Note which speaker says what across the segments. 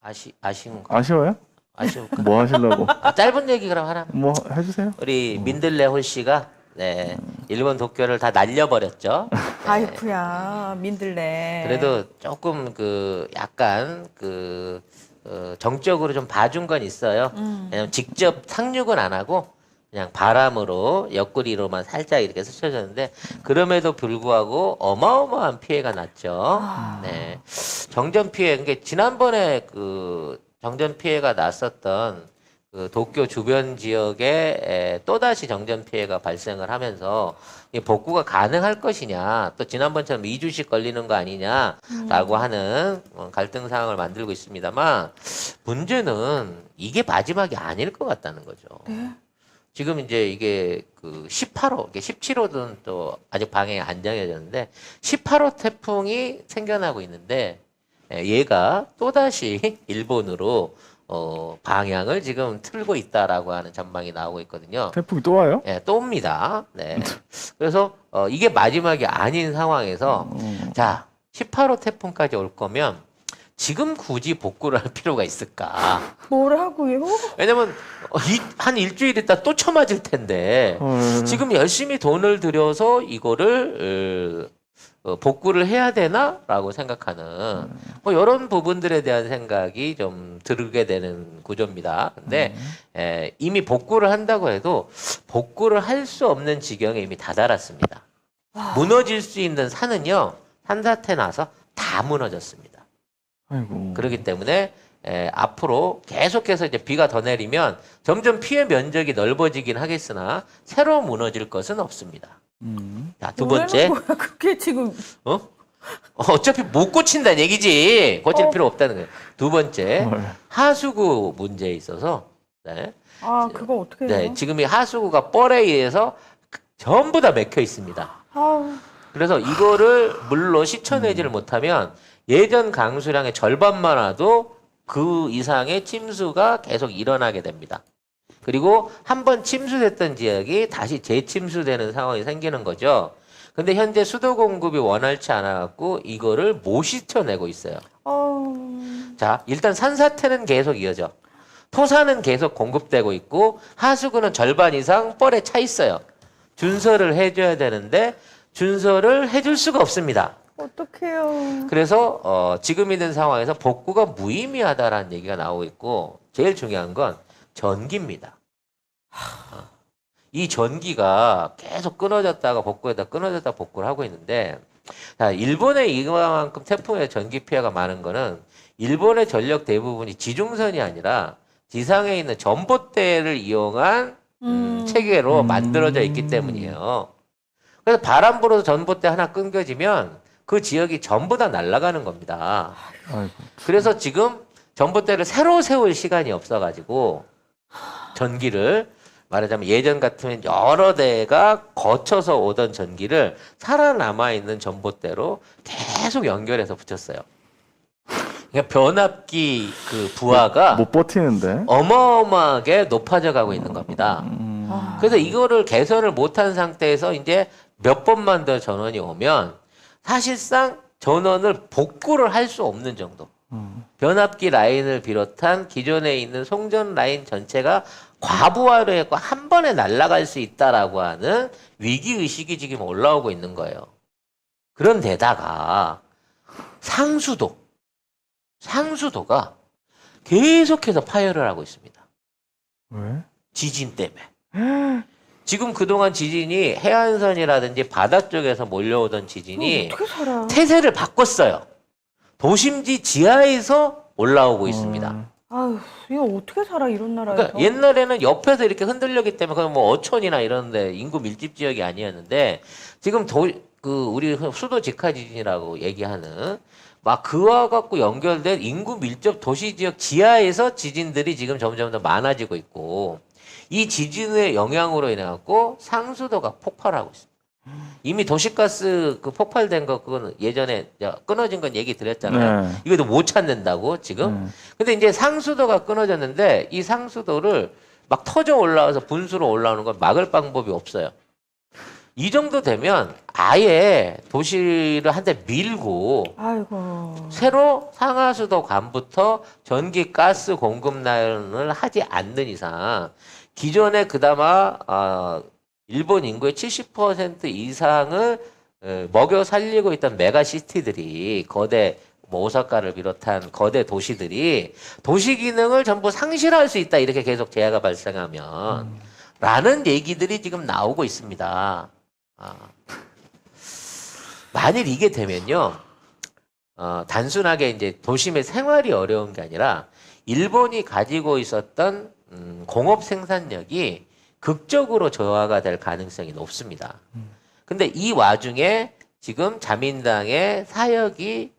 Speaker 1: 아쉬운 거.
Speaker 2: 아쉬워요?
Speaker 1: 아쉬운 거.
Speaker 2: 뭐 하시려고?
Speaker 1: 짧은 얘기 그럼 하나.
Speaker 2: 뭐 해주세요.
Speaker 1: 우리 민들레 홀씨가 네, 일본 도쿄를 다 날려버렸죠.
Speaker 3: 아이쿠야, 민들레.
Speaker 1: 그래도 조금 그 약간 그 정적으로 좀 봐준 건 있어요. 왜냐면 직접 상륙은 안 하고 그냥 바람으로 옆구리로만 살짝 이렇게 스쳐졌는데 그럼에도 불구하고 어마어마한 피해가 났죠. 네, 정전 피해. 그러니까 지난번에 그 정전 피해가 났었던 그 도쿄 주변 지역에 또다시 정전 피해가 발생을 하면서 이 복구가 가능할 것이냐, 또 지난번처럼 2주씩 걸리는 거 아니냐라고 하는 갈등 상황을 만들고 있습니다만 문제는 이게 마지막이 아닐 것 같다는 거죠.
Speaker 3: 네.
Speaker 1: 지금 이제 이게 그 18호, 17호든 또 아직 방향이 안 정해졌는데 18호 태풍이 생겨나고 있는데 얘가 또다시 일본으로 방향을 지금 틀고 있다라고 하는 전망이 나오고 있거든요.
Speaker 2: 태풍이 또 와요?
Speaker 1: 예, 또 옵니다. 네. 그래서 이게 마지막이 아닌 상황에서 자, 18호 태풍까지 올 거면 지금 굳이 복구를 할 필요가 있을까?
Speaker 3: 뭐라고요?
Speaker 1: 왜냐면 한 일주일 있다 또 쳐맞을 텐데 지금 열심히 돈을 들여서 이거를 복구를 해야 되나라고 생각하는 뭐 이런 부분들에 대한 생각이 좀 들게 되는 구조입니다. 근데 이미 복구를 한다고 해도 복구를 할 수 없는 지경에 이미 다다랐습니다. 무너질 수 있는 산은요, 산사태 나서 다 무너졌습니다.
Speaker 2: 아이고.
Speaker 1: 그렇기 때문에 앞으로 계속해서 이제 비가 더 내리면 점점 피해 면적이 넓어지긴 하겠으나 새로 무너질 것은 없습니다. 자, 두 번째.
Speaker 3: 뭐야, 그게 지금.
Speaker 1: 어차피 못 고친다는 얘기지. 고칠 필요 없다는 거예요. 두 번째, 하수구 문제에 있어서 네.
Speaker 3: 아, 그거 어떻게 해요?
Speaker 1: 네, 지금 이 하수구가 뻘에 의해서 전부 다 막혀 있습니다.
Speaker 3: 아우,
Speaker 1: 그래서 이거를 물로 씻어내지를 못하면 예전 강수량의 절반만 와도 그 이상의 침수가 계속 일어나게 됩니다. 그리고 한번 침수됐던 지역이 다시 재침수되는 상황이 생기는 거죠. 근데 현재 수도 공급이 원활치 않아 갖고 이거를 못 씻어내고 있어요. 자, 일단 산사태는 계속 이어져. 토사는 계속 공급되고 있고 하수구는 절반 이상 뻘에 차 있어요. 준설을 해줘야 되는데 준설을 해줄 수가 없습니다.
Speaker 3: 어떡해요.
Speaker 1: 그래서 지금 있는 상황에서 복구가 무의미하다라는 얘기가 나오고 있고 제일 중요한 건 전기입니다. 이 전기가 계속 끊어졌다가 복구했다 끊어졌다 복구를 하고 있는데 자, 일본에 이만큼 태풍의 전기 피해가 많은 거는 일본의 전력 대부분이 지중선이 아니라 지상에 있는 전봇대를 이용한 체계로 만들어져 있기 때문이에요. 그래서 바람 불어서 전봇대 하나 끊겨지면 그 지역이 전부 다 날아가는 겁니다.
Speaker 2: 아이고.
Speaker 1: 그래서 지금 전봇대를 새로 세울 시간이 없어가지고 전기를 말하자면 예전 같으면 여러 대가 거쳐서 오던 전기를 살아남아 있는 전봇대로 계속 연결해서 붙였어요. 그러니까 변압기 그 부하가
Speaker 2: 못 버티는데.
Speaker 1: 어마어마하게 높아져 가고 있는 겁니다. 그래서 이거를 개선을 못한 상태에서 이제 몇 번만 더 전원이 오면 사실상 전원을 복구를 할 수 없는 정도. 변압기 라인을 비롯한 기존에 있는 송전 라인 전체가 과부하로 해서 한 번에 날아갈 수 있다라고 하는 위기의식이 지금 올라오고 있는 거예요. 그런데다가 상수도가 계속해서 파열을 하고 있습니다.
Speaker 2: 왜?
Speaker 1: 지진 때문에. 지금 그동안 지진이 해안선이라든지 바다 쪽에서 몰려오던 지진이
Speaker 3: 어떻게 살아?
Speaker 1: 태세를 바꿨어요. 도심지 지하에서 올라오고 있습니다.
Speaker 3: 아유, 이거 어떻게 살아, 이런 나라에서?
Speaker 1: 그러니까 옛날에는 옆에서 이렇게 흔들렸기 때문에 그건 뭐 어촌이나 이런데 인구 밀집 지역이 아니었는데 지금 우리 수도 직하 지진이라고 얘기하는 막 그와 갖고 연결된 인구 밀접 도시 지역 지하에서 지진들이 지금 점점 더 많아지고 있고 이 지진의 영향으로 인해 갖고 상수도가 폭발하고 있습니다. 이미 도시가스 그 폭발된 거 그거는 예전에 끊어진 건 얘기 드렸잖아요.
Speaker 2: 네.
Speaker 1: 이것도 못 찾는다고 지금. 근데 이제 상수도가 끊어졌는데 이 상수도를 막 터져 올라와서 분수로 올라오는 건 막을 방법이 없어요. 이 정도 되면 아예 도시를 한 대 밀고
Speaker 3: 아이고.
Speaker 1: 새로 상하수도 관부터 전기 가스 공급난을 하지 않는 이상 기존에 그나마 일본 인구의 70% 이상을 먹여 살리고 있던 메가시티들이 거대 뭐 오사카를 비롯한 거대 도시들이 도시 기능을 전부 상실할 수 있다 이렇게 계속 재해가 발생하면 라는 얘기들이 지금 나오고 있습니다. 만일 이게 되면요, 단순하게 이제 도심의 생활이 어려운 게 아니라 일본이 가지고 있었던 공업 생산력이 극적으로 저하가 될 가능성이 높습니다. 근데 이 와중에 지금 자민당의 사역이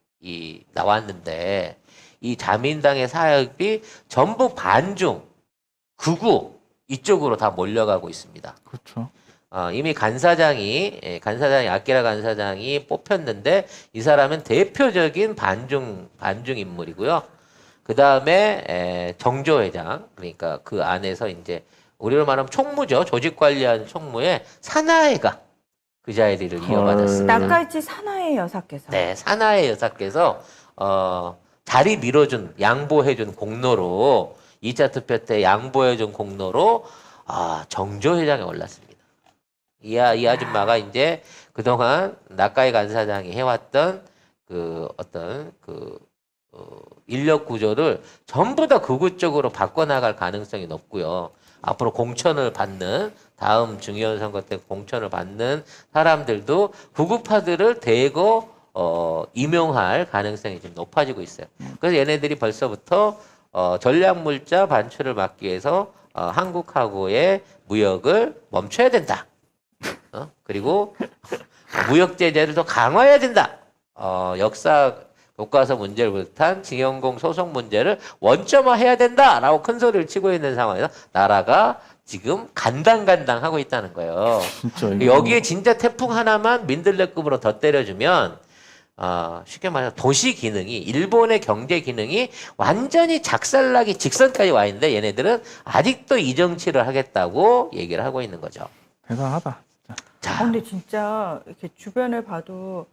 Speaker 1: 나왔는데 이 자민당의 사역이 전부 반중, 극우 이쪽으로 다 몰려가고 있습니다.
Speaker 2: 그렇죠.
Speaker 1: 이미 간사장이 아키라 간사장이 뽑혔는데 이 사람은 대표적인 반중 인물이고요. 그 다음에 정조 회장, 그러니까 그 안에서 이제 우리로 말하면 총무죠. 조직 관리하는 총무에 사나이가 그 자리를 이어받았습니다.
Speaker 3: 나카이치 사나이 여사께서.
Speaker 1: 네, 사나이 여사께서 자리 밀어준, 양보해준 공로로 2차 투표 때 양보해준 공로로 정조 회장에 올랐습니다. 이 아줌마가 이제 그동안 나카이 간사장이 해왔던 그 어떤 인력 구조를 전부 다 극우 쪽으로 바꿔나갈 가능성이 높고요. 앞으로 공천을 받는 다음 중의원 선거 때 공천을 받는 사람들도 극우파들을 대거 임용할 가능성이 좀 높아지고 있어요. 그래서 얘네들이 벌써부터 전략물자 반출을 막기 위해서 한국하고의 무역을 멈춰야 된다. 그리고 무역 제재를 더 강화해야 된다. 역사 교과서 문제를 비롯한 징용공 소송 문제를 원점화해야 된다라고 큰 소리를 치고 있는 상황에서 나라가 지금 간당간당하고 있다는 거예요.
Speaker 2: 진짜 이거
Speaker 1: 여기에 진짜 태풍 하나만 민들레급으로 더 때려주면 쉽게 말해서 도시 기능이 일본의 경제 기능이 완전히 작살나기 직선까지 와 있는데 얘네들은 아직도 이 정치를 하겠다고 얘기를 하고 있는 거죠.
Speaker 2: 대단하다.
Speaker 1: 자,
Speaker 3: 근데 진짜 이렇게 주변에 봐도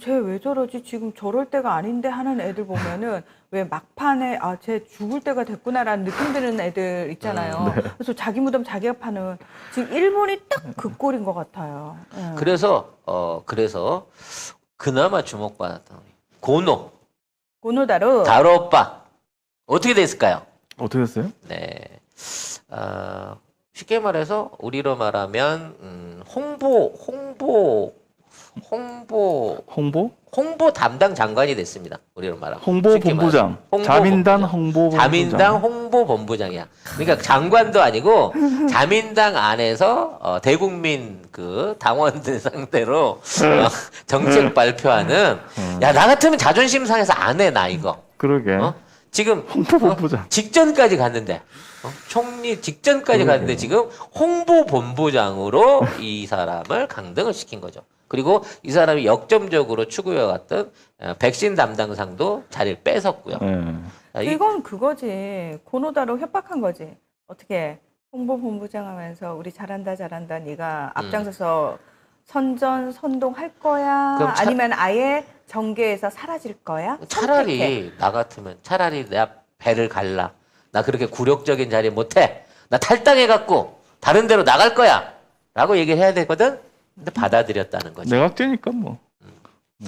Speaker 3: 쟤 왜 저러지? 지금 저럴 때가 아닌데 하는 애들 보면은 왜 막판에 쟤 죽을 때가 됐구나라는 느낌 드는 애들 있잖아요. 그래서 자기 무덤 자기가 파는 지금 일본이 딱 그 꼴인 것 같아요. 예.
Speaker 1: 그래서 그나마 주목받았던 우리
Speaker 3: 고노다로
Speaker 1: 다로 오빠 어떻게 됐을까요?
Speaker 2: 어떻게 됐어요?
Speaker 1: 네, 쉽게 말해서 우리로 말하면 홍보 담당 장관이 됐습니다. 우리로 말하면
Speaker 2: 홍보본부장. 자민당 홍보본부장.
Speaker 1: 자민당 홍보본부장이야. 그러니까 장관도 아니고 자민당 안에서 대국민 그 당원들 상대로 정책 발표하는 야, 나 같으면 자존심 상해서 안 해, 나 이거.
Speaker 2: 그러게.
Speaker 1: 지금
Speaker 2: 홍보본부장.
Speaker 1: 직전까지 갔는데 총리 직전까지 갔는데 지금 홍보본부장으로 이 사람을 강등을 시킨 거죠. 그리고 이 사람이 역점적으로 추구해왔던 백신 담당상도 자리를 뺏었고요.
Speaker 3: 이건 그거지. 고노다로 협박한 거지. 어떻게 홍보본부장 하면서 우리 잘한다 네가 앞장서서 선동할 거야?
Speaker 1: 그럼
Speaker 3: 아니면 아예 정계에서 사라질 거야?
Speaker 1: 차라리
Speaker 3: 선택해.
Speaker 1: 나 같으면 차라리 내가 배를 갈라. 나 그렇게 굴욕적인 자리 못해. 나 탈당해갖고 다른 데로 나갈 거야. 라고 얘기를 해야 되거든. 근데 받아들였다는 거죠.
Speaker 2: 내각제니까 뭐.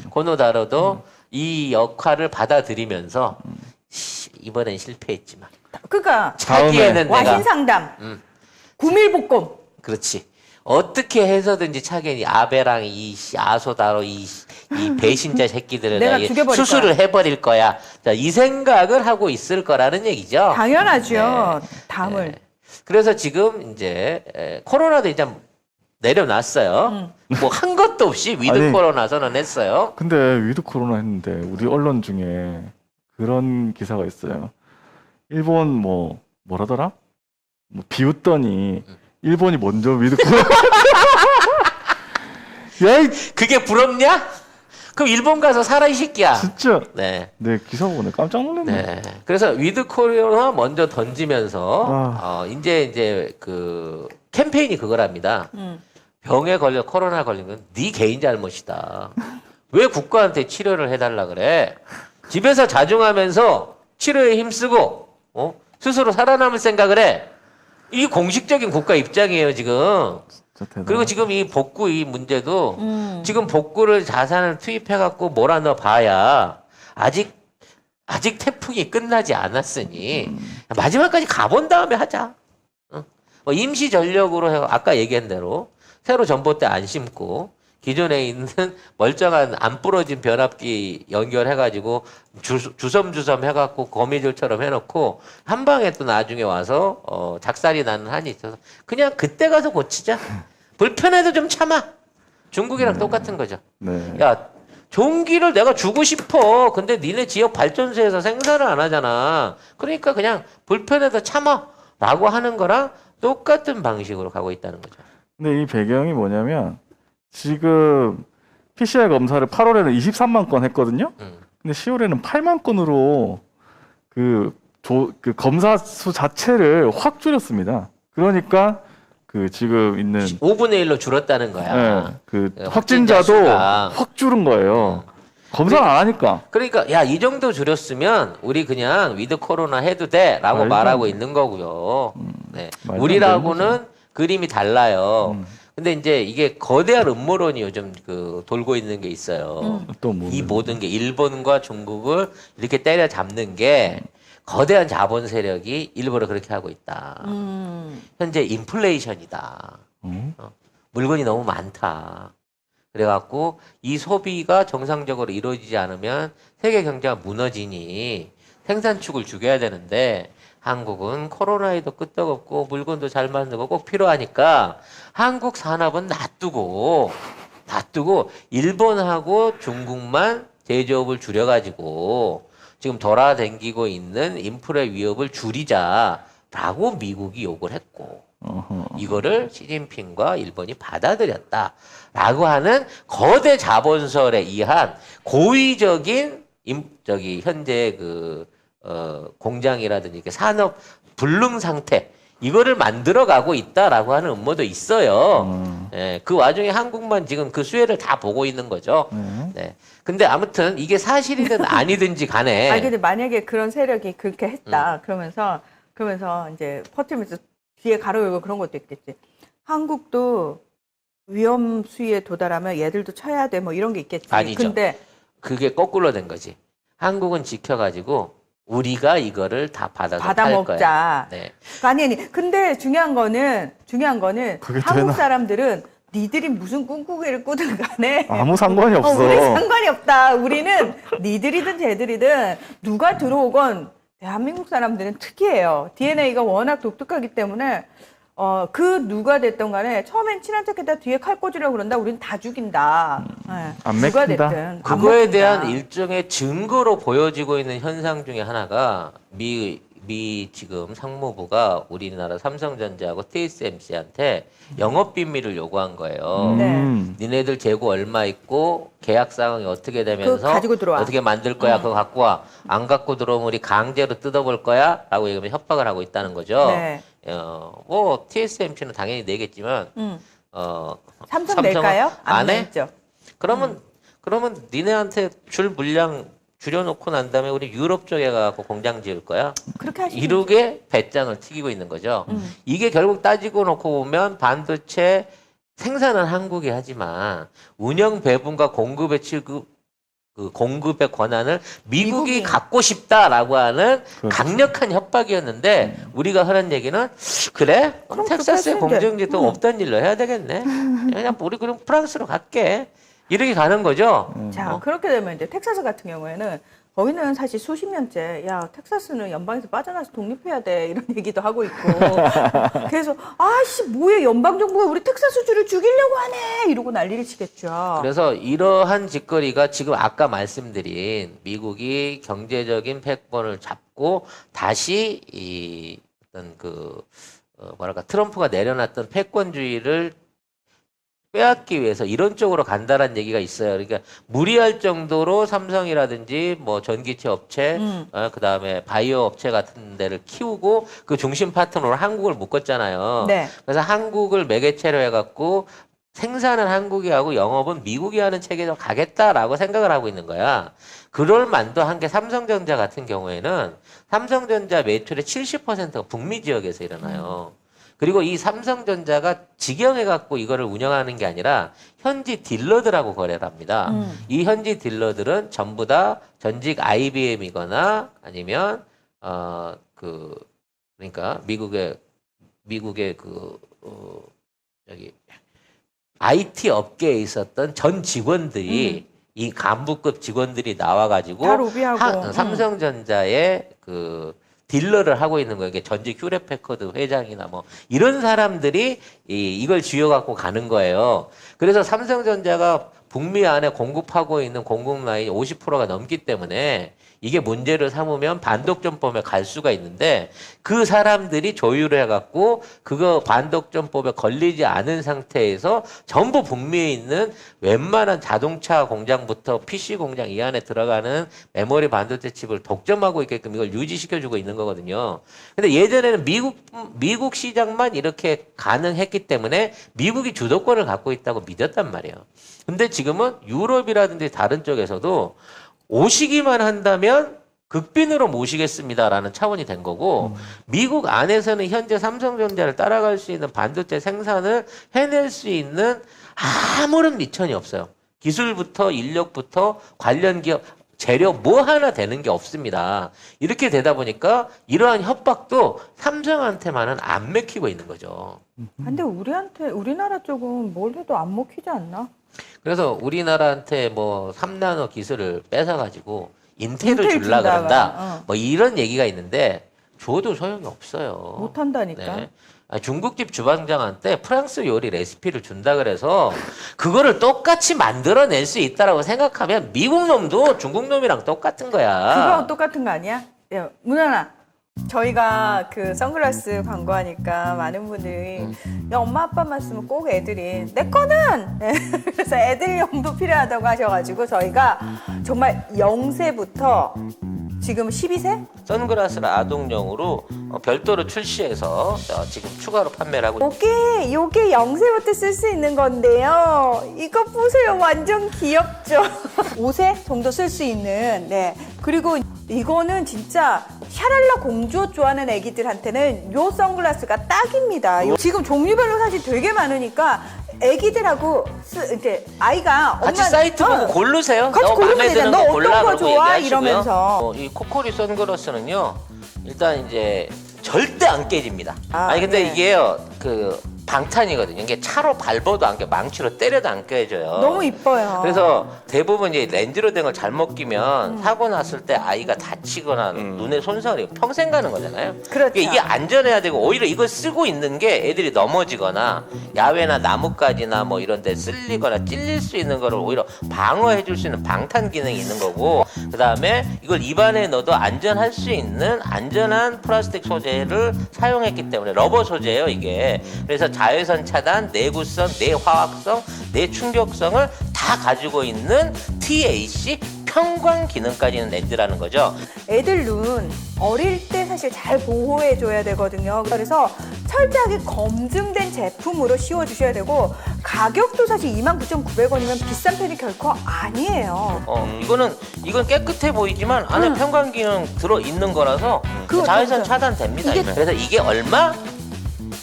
Speaker 1: 고노다로도 이 역할을 받아들이면서 이번엔 실패했지만
Speaker 3: 그러니까
Speaker 1: 차기에는 내가
Speaker 3: 와신상담, 구밀복권.
Speaker 1: 그렇지. 어떻게 해서든지 차기엔 이 아베랑 이 아소다로 이 배신자 새끼들을
Speaker 3: 내가
Speaker 1: 내가
Speaker 3: 죽여버릴
Speaker 1: 수술을 해버릴 거야. 자, 이 생각을 하고 있을 거라는 얘기죠.
Speaker 3: 당연하죠. 담을.
Speaker 1: 그래서 지금 이제 코로나도 이제 내려놨어요. 뭐 한 것도 없이 위드
Speaker 2: 아니,
Speaker 1: 코로나 선언했어요.
Speaker 2: 근데 위드 코로나 했는데 우리 언론 중에 그런 기사가 있어요. 일본 뭐라더라? 뭐 비웃더니 일본이 먼저 위드 코로나. 야,
Speaker 1: 그게 부럽냐? 그럼 일본 가서 살아 이 새끼야.
Speaker 2: 진짜.
Speaker 1: 네.
Speaker 2: 네, 기사 보네 깜짝 놀랐네.
Speaker 1: 네. 그래서 위드 코로나 먼저 던지면서 이제 그 캠페인이 그거랍니다. 병에 걸려 코로나 걸린 건 네 개인 잘못이다. 왜 국가한테 치료를 해달라 그래? 집에서 자중하면서 치료에 힘쓰고 스스로 살아남을 생각을 해. 이 공식적인 국가 입장이에요 지금. 그리고 지금 이 복구 이 문제도 지금 복구를 자산을 투입해갖고 몰아넣어 봐야 아직 태풍이 끝나지 않았으니 마지막까지 가본 다음에 하자. 뭐 임시 전력으로 아까 얘기한 대로 새로 전봇대 안 심고 기존에 있는 멀쩡한 안 부러진 변압기 연결해가지고 주섬주섬 해갖고 거미줄처럼 해놓고 한 방에 또 나중에 와서 작살이 나는 한이 있어서 그냥 그때 가서 고치자. 불편해도 좀 참아. 중국이랑 똑같은 거죠.
Speaker 2: 네.
Speaker 1: 야, 전기를 내가 주고 싶어. 근데 니네 지역 발전소에서 생산을 안 하잖아. 그러니까 그냥 불편해도 참아. 라고 하는 거랑 똑같은 방식으로 가고 있다는 거죠.
Speaker 2: 근데 이 배경이 뭐냐면 지금 PCR 검사를 8월에는 23만 건 했거든요. 근데 10월에는 8만 건으로 그 검사 수 자체를 확 줄였습니다. 그러니까 그 지금 있는
Speaker 1: 5분의 1로 줄었다는 거야.
Speaker 2: 네, 그
Speaker 1: 네,
Speaker 2: 확진자도
Speaker 1: 수가.
Speaker 2: 확 줄은 거예요. 검사를 안 하니까.
Speaker 1: 그러니까 야, 이 정도 줄였으면 우리 그냥 위드 코로나 해도 돼라고
Speaker 2: 말도
Speaker 1: 말하고
Speaker 2: 안 돼.
Speaker 1: 있는 거고요. 네.
Speaker 2: 말도 안
Speaker 1: 우리라고는 그림이 달라요. 근데 이제 이게 거대한 음모론이 요즘 그 돌고 있는 게 있어요.
Speaker 2: 또 뭐?
Speaker 1: 이 모든 게 일본과 중국을 이렇게 때려잡는 게 거대한 자본 세력이 일부러 그렇게 하고 있다. 현재 인플레이션이다. 물건이 너무 많다. 그래갖고 이 소비가 정상적으로 이루어지지 않으면 세계 경제가 무너지니 생산축을 죽여야 되는데 한국은 코로나에도 끄떡없고 물건도 잘 만들고 꼭 필요하니까 한국 산업은 놔두고 일본하고 중국만 제조업을 줄여가지고 지금 돌아다니고 있는 인플레 위협을 줄이자라고 미국이 욕을 했고 이거를 시진핑과 일본이 받아들였다라고 하는 거대 자본설에 의한 고의적인 현재 공장이라든지 이렇게 산업 불능 상태 이거를 만들어가고 있다라고 하는 음모도 있어요. 예, 그 와중에 한국만 지금 그 수혜를 다 보고 있는 거죠. 네. 근데 아무튼 이게 사실이든 아니든지 간에
Speaker 3: 아니 근데 만약에 그런 세력이 그렇게 했다. 그러면서 이제 퍼뜨리면서 뒤에 가로열고 그런 것도 있겠지. 한국도 위험 수위에 도달하면 얘들도 쳐야 돼. 뭐 이런 게 있겠지.
Speaker 1: 아니죠.
Speaker 3: 근데
Speaker 1: 그게 거꾸로 된 거지. 한국은 지켜가지고 우리가 이거를 다 받아서
Speaker 3: 받아
Speaker 1: 팔
Speaker 3: 먹자.
Speaker 1: 거야. 네.
Speaker 3: 아니. 근데 중요한 거는
Speaker 2: 그게
Speaker 3: 한국
Speaker 2: 되나?
Speaker 3: 사람들은 니들이 무슨 꿍꿍이를 꾸든 간에
Speaker 2: 아무 상관이 없어.
Speaker 3: 우리 상관이 없다. 우리는 니들이든 쟤들이든 누가 들어오건 대한민국 사람들은 특이해요. DNA가 워낙 독특하기 때문에 그 누가 됐던 간에 처음엔 친한 척했다 뒤에 칼 꽂으려고 그런다. 우리는 다 죽인다. 네.
Speaker 2: 안
Speaker 3: 누가
Speaker 2: 맥힌다.
Speaker 3: 됐든 안
Speaker 1: 그거에
Speaker 3: 먹힌다.
Speaker 1: 대한 일종의 증거로 보여지고 있는 현상 중에 하나가 미 지금 상무부가 우리나라 삼성전자하고 TSMC한테 영업 비밀을 요구한 거예요. 니네들 재고 얼마 있고 계약 상황이 어떻게 되면서
Speaker 3: 그거 가지고 들어와.
Speaker 1: 어떻게 만들 거야? 그거 갖고 와. 안 갖고 들어오면 우리 강제로 뜯어볼 거야?라고 얘기하면 협박을 하고 있다는 거죠.
Speaker 3: 네.
Speaker 1: 뭐 TSMC는 당연히 내겠지만
Speaker 3: 삼성
Speaker 1: 삼성은
Speaker 3: 낼까요?
Speaker 1: 안 해?
Speaker 3: 냈죠.
Speaker 1: 그러면 니네한테 줄 물량 줄여놓고 난 다음에 우리 유럽 쪽에 가고 공장 지을 거야.
Speaker 3: 그렇게 하시면
Speaker 1: 이룩에 배짱을 튀기고 있는 거죠. 이게 결국 따지고 놓고 보면 반도체 생산은 한국이 하지만 운영 배분과 공급의 공급의 권한을 미국이 갖고 싶다라고 하는
Speaker 2: 그렇죠.
Speaker 1: 강력한 협박이었는데 우리가 하는 얘기는 그래? 그럼 텍사스에
Speaker 3: 그렇게 하시면
Speaker 1: 공정지도 없던 일로 해야 되겠네. 그냥 우리 그럼 프랑스로 갈게. 이렇게 가는 거죠.
Speaker 3: 자, 그렇게 되면 이제 텍사스 같은 경우에는 거기는 사실 수십 년째 야 텍사스는 연방에서 빠져나서 독립해야 돼 이런 얘기도 하고 있고 그래서 아씨 뭐야 연방 정부가 우리 텍사스주를 죽이려고 하네 이러고 난리를 치겠죠.
Speaker 1: 그래서 이러한 짓거리가 지금 아까 말씀드린 미국이 경제적인 패권을 잡고 다시 이 어떤 뭐랄까 트럼프가 내려놨던 패권주의를 빼앗기 위해서 이런 쪽으로 간다는 얘기가 있어요. 그러니까 무리할 정도로 삼성이라든지 뭐 전기체 업체, 그다음에 바이오 업체 같은 데를 키우고 그 중심 파트너로 한국을 묶었잖아요.
Speaker 3: 네.
Speaker 1: 그래서 한국을 매개체로 해갖고 생산은 한국이 하고 영업은 미국이 하는 체계로 가겠다라고 생각을 하고 있는 거야. 그럴 만도 한 게 삼성전자 같은 경우에는 삼성전자 매출의 70%가 북미 지역에서 일어나요. 그리고 이 삼성전자가 직영해갖고 이거를 운영하는 게 아니라 현지 딜러들하고 거래를 합니다. 이 현지 딜러들은 전부 다 전직 IBM이거나 아니면 그러니까 미국의 여기 IT 업계에 있었던 전 직원들이 이 간부급 직원들이 나와가지고
Speaker 3: 다 로비하고.
Speaker 1: 삼성전자의 그 딜러를 하고 있는 거예요. 이게 전직 휴레패커드 회장이나 뭐 이런 사람들이 이걸 쥐어갖고 가는 거예요. 그래서 삼성전자가 북미 안에 공급하고 있는 공급 라인이 50%가 넘기 때문에 이게 문제를 삼으면 반독점법에 갈 수가 있는데 그 사람들이 조율을 해갖고 그거 반독점법에 걸리지 않은 상태에서 전부 북미에 있는 웬만한 자동차 공장부터 PC 공장 이 안에 들어가는 메모리 반도체 칩을 독점하고 있게끔 이걸 유지시켜주고 있는 거거든요. 근데 예전에는 미국 시장만 이렇게 가능했기 때문에 미국이 주도권을 갖고 있다고 믿었단 말이에요. 근데 지금은 유럽이라든지 다른 쪽에서도 오시기만 한다면 극빈으로 모시겠습니다라는 차원이 된 거고 미국 안에서는 현재 삼성전자를 따라갈 수 있는 반도체 생산을 해낼 수 있는 아무런 미천이 없어요. 기술부터 인력부터 관련 기업 재료 뭐 하나 되는 게 없습니다. 이렇게 되다 보니까 이러한 협박도 삼성한테만은 안 맥히고 있는 거죠.
Speaker 3: 근데 우리나라 쪽은 뭘 해도 안 먹히지 않나?
Speaker 1: 그래서 우리나라한테 뭐 3나노 기술을 뺏어가지고 인텔을
Speaker 3: 인텔
Speaker 1: 줄라
Speaker 3: 준다가,
Speaker 1: 그런다. 뭐 이런 얘기가 있는데 줘도 소용이 없어요.
Speaker 3: 못한다니까.
Speaker 1: 네. 중국집 주방장한테 프랑스 요리 레시피를 준다 그래서 그거를 똑같이 만들어낼 수 있다라고 생각하면 미국 놈도 중국 놈이랑 똑같은 거야.
Speaker 3: 그거랑 똑같은 거 아니야? 야, 문화나. 저희가 그 선글라스 광고하니까 많은 분들이 야, 엄마 아빠만 쓰면 꼭 애들이 내 거는 네. 그래서 애들용도 필요하다고 하셔가지고 저희가 정말 0세부터 지금 12세?
Speaker 1: 선글라스를 아동용으로 별도로 출시해서 지금 추가로 판매를 하고
Speaker 3: 요게 0세부터 쓸 수 있는 건데요. 이거 보세요. 완전 귀엽죠? 5세 정도 쓸 수 있는, 네. 그리고 이거는 진짜 샤랄라 공주 좋아하는 애기들한테는 요 선글라스가 딱입니다. 지금 종류별로 사실 되게 많으니까 애기들하고 이제 아이가
Speaker 1: 같이
Speaker 3: 엄마
Speaker 1: 사이트 보고 고르세요.
Speaker 3: 같이
Speaker 1: 너
Speaker 3: 고르면
Speaker 1: 마음에 드는
Speaker 3: 되잖아.
Speaker 1: 거
Speaker 3: 너
Speaker 1: 골라
Speaker 3: 어떤 거
Speaker 1: 그러고
Speaker 3: 좋아?
Speaker 1: 얘기하시고요.
Speaker 3: 이러면서.
Speaker 1: 이 코코리 선글라스는요. 일단 이제 절대 안 깨집니다. 아니 근데
Speaker 3: 네.
Speaker 1: 이게요. 그 방탄이거든요. 이게 차로 밟아도 안 깨, 망치로 때려도 안 깨져요.
Speaker 3: 너무 이뻐요.
Speaker 1: 그래서 대부분 이제 렌즈로 된 걸 잘못 끼면 사고 났을 때 아이가 다치거나 눈에 손상을 입고 평생 가는 거잖아요.
Speaker 3: 그렇죠.
Speaker 1: 이게 안전해야 되고 오히려 이걸 쓰고 있는 게 애들이 넘어지거나 야외나 나뭇가지나 뭐 이런 데 쓸리거나 찔릴 수 있는 거를 오히려 방어해 줄 수 있는 방탄 기능이 있는 거고 그다음에 이걸 입안에 넣어도 안전할 수 있는 안전한 플라스틱 소재를 사용했기 때문에 러버 소재예요, 이게. 그래서 자외선 차단, 내구성, 내화학성, 내충격성을 다 가지고 있는 TAC 편광 기능까지 있는 렌즈라는 거죠.
Speaker 3: 애들 눈 어릴 때 사실 잘 보호해 줘야 되거든요. 그래서 철저하게 검증된 제품으로 씌워 주셔야 되고 가격도 사실 29,900원이면 비싼 편이 결코 아니에요.
Speaker 1: 이건 깨끗해 보이지만 안에 편광 기능 들어 있는 거라서
Speaker 3: 그거
Speaker 1: 자외선
Speaker 3: 진짜.
Speaker 1: 차단됩니다.
Speaker 3: 이게-
Speaker 1: 그래서 이게 얼마?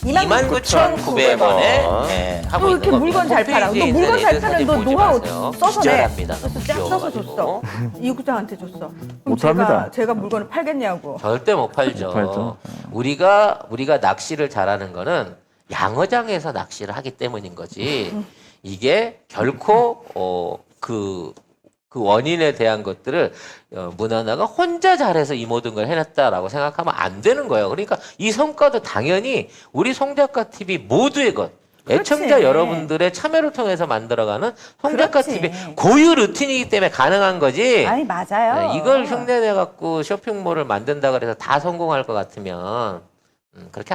Speaker 1: 29,900원에 네, 하고
Speaker 3: 너
Speaker 1: 있는
Speaker 3: 이렇게
Speaker 1: 겁니다.
Speaker 3: 물건 잘 팔아. 너
Speaker 1: 홈페이지에
Speaker 3: 물건
Speaker 1: 있는
Speaker 3: 잘
Speaker 1: 애들
Speaker 3: 파는
Speaker 1: 사진
Speaker 3: 너
Speaker 1: 보지
Speaker 3: 노하우
Speaker 1: 마세요.
Speaker 3: 써서 내.
Speaker 1: 기절합니다.
Speaker 3: 그래서 쫙 써서 줬어. 이국장한테 줬어. 그럼
Speaker 2: 못합니다.
Speaker 3: 제가 물건을 팔겠냐고.
Speaker 1: 절대 못 팔죠.
Speaker 2: 못 팔죠.
Speaker 1: 우리가 낚시를 잘하는 거는 양어장에서 낚시를 하기 때문인 거지. 이게 결코 그 원인에 대한 것들을 문화나가 혼자 잘해서 이 모든 걸 해냈다라고 생각하면 안 되는 거예요. 그러니까 이 성과도 당연히 우리 송작가 TV 모두의 것. 애청자
Speaker 3: 그렇지.
Speaker 1: 여러분들의 참여를 통해서 만들어가는 송작가
Speaker 3: 그렇지.
Speaker 1: TV 고유 루틴이기 때문에 가능한 거지.
Speaker 3: 아니 맞아요.
Speaker 1: 네, 이걸 흉내내 갖고 쇼핑몰을 만든다 그래서 다 성공할 것 같으면 그렇게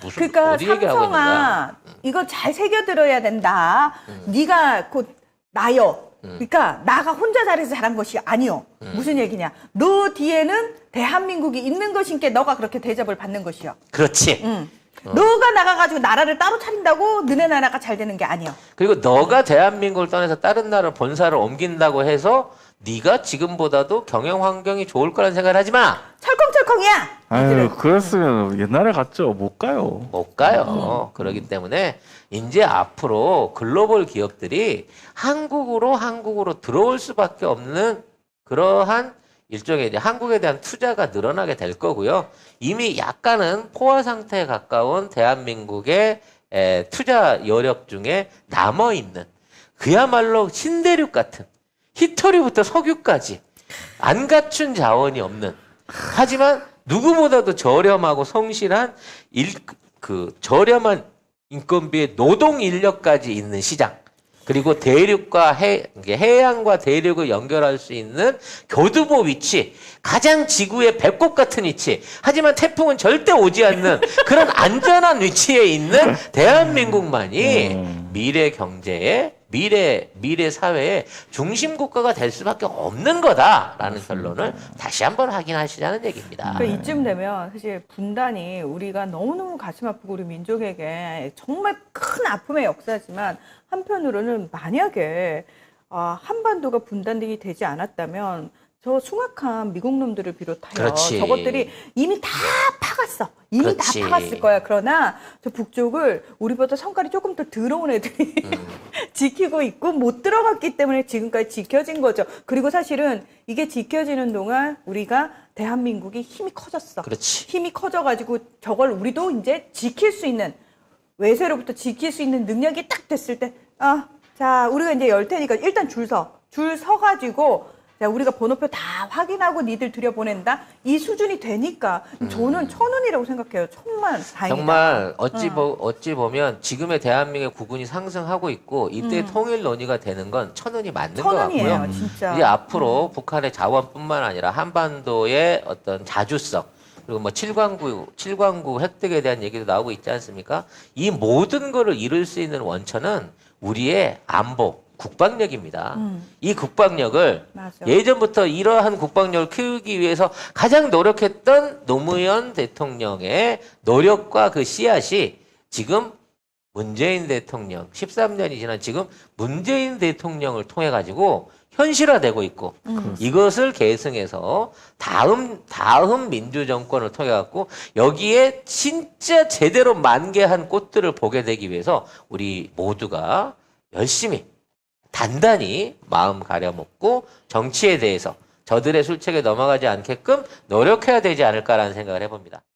Speaker 1: 무슨
Speaker 3: 그러니까
Speaker 1: 어디 얘기하고 있는 거야?
Speaker 3: 삼성아 이거 잘 새겨들어야 된다. 네가 곧 나요. 그러니까 나가 혼자 잘해서 잘한 것이 아니요. 무슨 얘기냐? 너 뒤에는 대한민국이 있는 것인께 너가 그렇게 대접을 받는 것이요.
Speaker 1: 그렇지.
Speaker 3: 너가 나가가지고 나라를 따로 차린다고 너네 나라가 잘 되는 게 아니야.
Speaker 1: 그리고 너가 대한민국을 떠나서 다른 나라 본사를 옮긴다고 해서 네가 지금보다도 경영 환경이 좋을 거라는 생각을 하지 마.
Speaker 3: 철컹철컹이야.
Speaker 2: 아유, 그랬으면 옛날에 갔죠. 못 가요.
Speaker 1: 못 가요. 그렇기 때문에 이제 앞으로 글로벌 기업들이 한국으로 들어올 수밖에 없는 그러한 일종의 이제 한국에 대한 투자가 늘어나게 될 거고요. 이미 약간은 포화 상태에 가까운 대한민국의 투자 여력 중에 남아있는 그야말로 신대륙 같은 히토리부터 석유까지 안 갖춘 자원이 없는 하지만 누구보다도 저렴하고 성실한 저렴한 인건비의 노동 인력까지 있는 시장. 그리고 대륙과 해양과 대륙을 연결할 수 있는 교두보 위치, 가장 지구의 배꼽 같은 위치, 하지만 태풍은 절대 오지 않는 그런 안전한 위치에 있는 대한민국만이 미래 경제의 미래 사회의 중심 국가가 될 수밖에 없는 거다라는 결론을 다시 한번 확인하시자는 얘기입니다.
Speaker 3: 그러니까 이쯤 되면 사실 분단이 우리가 너무너무 가슴 아프고 우리 민족에게 정말 큰 아픔의 역사지만 한편으로는 만약에 한반도가 분단이 되지 않았다면 저 숭악한 미국 놈들을 비롯하여
Speaker 1: 그렇지.
Speaker 3: 저것들이 이미 다 파갔어. 이미
Speaker 1: 그렇지.
Speaker 3: 다 파갔을 거야. 그러나 저 북쪽을 우리보다 성깔이 조금 더 더러운 애들이 지키고 있고 못 들어갔기 때문에 지금까지 지켜진 거죠. 그리고 사실은 이게 지켜지는 동안 우리가 대한민국이 힘이 커졌어.
Speaker 1: 그렇지.
Speaker 3: 힘이 커져가지고 저걸 우리도 이제 지킬 수 있는 외세로부터 지킬 수 있는 능력이 딱 됐을 때, 자, 우리가 이제 열 테니까 일단 줄 서가지고, 자, 우리가 번호표 다 확인하고 니들 들여보낸다? 이 수준이 되니까 저는 천운이라고 생각해요. 천만 다행이다.
Speaker 1: 정말 어찌 보면 지금의 대한민국의 국운이 상승하고 있고 이때 통일 논의가 되는 건 천운이 맞는 것
Speaker 3: 천운이에요,
Speaker 1: 같고요.
Speaker 3: 진짜.
Speaker 1: 이제 앞으로 북한의 자원뿐만 아니라 한반도의 어떤 자주성 그리고 뭐 7광구 획득에 대한 얘기도 나오고 있지 않습니까? 이 모든 거를 이룰 수 있는 원천은 우리의 안보, 국방력입니다. 이 국방력을
Speaker 3: 맞아.
Speaker 1: 예전부터 이러한 국방력을 키우기 위해서 가장 노력했던 노무현 대통령의 노력과 그 씨앗이 지금 문재인 대통령 13년이 지난 지금 문재인 대통령을 통해 가지고 현실화되고 있고 이것을 계승해서 다음 민주정권을 통해 갖고 여기에 진짜 제대로 만개한 꽃들을 보게 되기 위해서 우리 모두가 열심히 단단히 마음 가려먹고 정치에 대해서 저들의 술책에 넘어가지 않게끔 노력해야 되지 않을까라는 생각을 해봅니다.